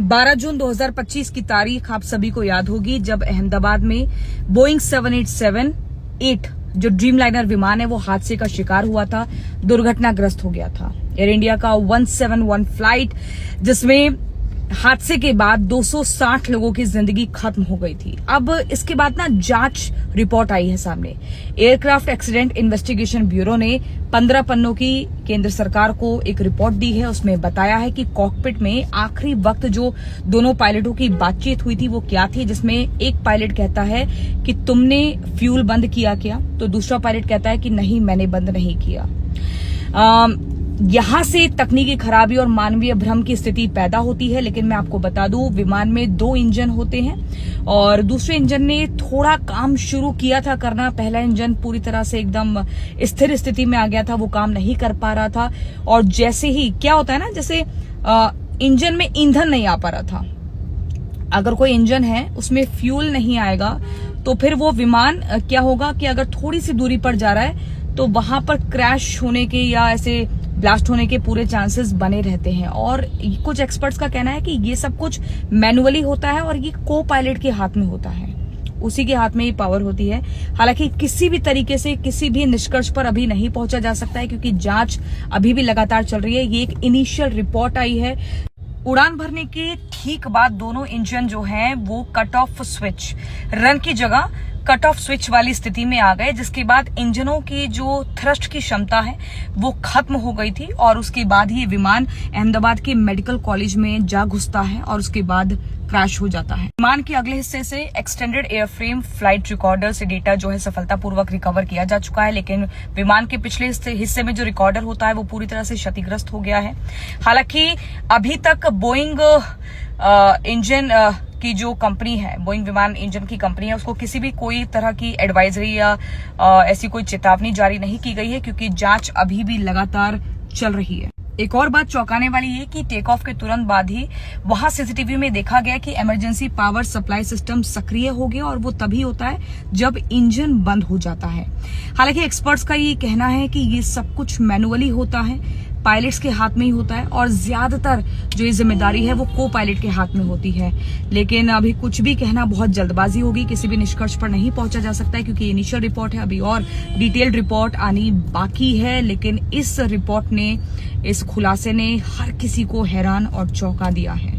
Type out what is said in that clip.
12 जून 2025 की तारीख आप सभी को याद होगी जब अहमदाबाद में बोइंग 787-8 जो ड्रीमलाइनर विमान है वो हादसे का शिकार हुआ था, दुर्घटनाग्रस्त हो गया था। एयर इंडिया का 171 फ्लाइट जिसमें हादसे के बाद 260 लोगों की जिंदगी खत्म हो गई थी। अब इसके बाद ना जांच रिपोर्ट आई है सामने। एयरक्राफ्ट एक्सीडेंट इन्वेस्टिगेशन ब्यूरो ने 15 पन्नों की केंद्र सरकार को एक रिपोर्ट दी है। उसमें बताया है कि कॉकपिट में आखिरी वक्त जो दोनों पायलटों की बातचीत हुई थी वो क्या थी, जिसमें एक पायलट कहता है कि तुमने फ्यूल बंद किया क्या, तो दूसरा पायलट कहता है कि नहीं मैंने बंद नहीं किया। यहां से तकनीकी खराबी और मानवीय भ्रम की स्थिति पैदा होती है। लेकिन मैं आपको बता दूं, विमान में 2 इंजन होते हैं और दूसरे इंजन ने थोड़ा काम शुरू किया था करना। पहला इंजन पूरी तरह से एकदम स्थिर स्थिति में आ गया था, वो काम नहीं कर पा रहा था। और जैसे ही क्या होता है ना, जैसे इंजन में ईंधन नहीं आ पा रहा था। अगर कोई इंजन है उसमें फ्यूल नहीं आएगा तो फिर वो विमान क्या होगा कि अगर थोड़ी सी दूरी पर जा रहा है तो वहां पर क्रैश होने के या ऐसे ब्लास्ट होने के पूरे चांसेस बने रहते हैं। और कुछ एक्सपर्ट्स का कहना है कि ये सब कुछ मैनुअली होता है और ये को पायलट के हाथ में होता है, उसी के हाथ में ये पावर होती है। हालांकि किसी भी तरीके से किसी भी निष्कर्ष पर अभी नहीं पहुंचा जा सकता है क्योंकि जांच अभी भी लगातार चल रही है। ये एक इनिशियल रिपोर्ट आई है। उड़ान भरने के ठीक बाद दोनों इंजन जो हैं वो कट ऑफ स्विच रन की जगह कट ऑफ स्विच वाली स्थिति में आ गए, जिसके बाद इंजनों की जो थ्रस्ट की क्षमता है वो खत्म हो गई थी और उसके बाद ही विमान अहमदाबाद के मेडिकल कॉलेज में जा घुसता है और उसके बाद क्रैश हो जाता है। विमान के अगले हिस्से से एक्सटेंडेड एयरफ्रेम फ्लाइट रिकॉर्डर से डेटा जो है सफलतापूर्वक रिकवर किया जा चुका है, लेकिन विमान के पिछले हिस्से में जो रिकॉर्डर होता है वो पूरी तरह से क्षतिग्रस्त हो गया है। हालांकि अभी तक बोइंग इंजन की जो कंपनी है, बोइंग विमान इंजन की कंपनी है, उसको किसी भी कोई तरह की एडवाइजरी या ऐसी कोई चेतावनी जारी नहीं की गई है क्योंकि जांच अभी भी लगातार चल रही है। एक और बात चौंकाने वाली है कि टेक ऑफ के तुरंत बाद ही वहां सीसीटीवी में देखा गया कि इमरजेंसी पावर सप्लाई सिस्टम सक्रिय हो गया और वो तभी होता है जब इंजन बंद हो जाता है। हालांकि एक्सपर्ट्स का ये कहना है कि ये सब कुछ मैनुअली होता है, पायलट्स के हाथ में ही होता है और ज्यादातर जो ये जिम्मेदारी है वो को पायलट के हाथ में होती है। लेकिन अभी कुछ भी कहना बहुत जल्दबाजी होगी, किसी भी निष्कर्ष पर नहीं पहुंचा जा सकता है क्योंकि इनिशियल रिपोर्ट है, अभी और डिटेल्ड रिपोर्ट आनी बाकी है। लेकिन इस रिपोर्ट ने, इस खुलासे ने हर किसी को हैरान और चौंका दिया है।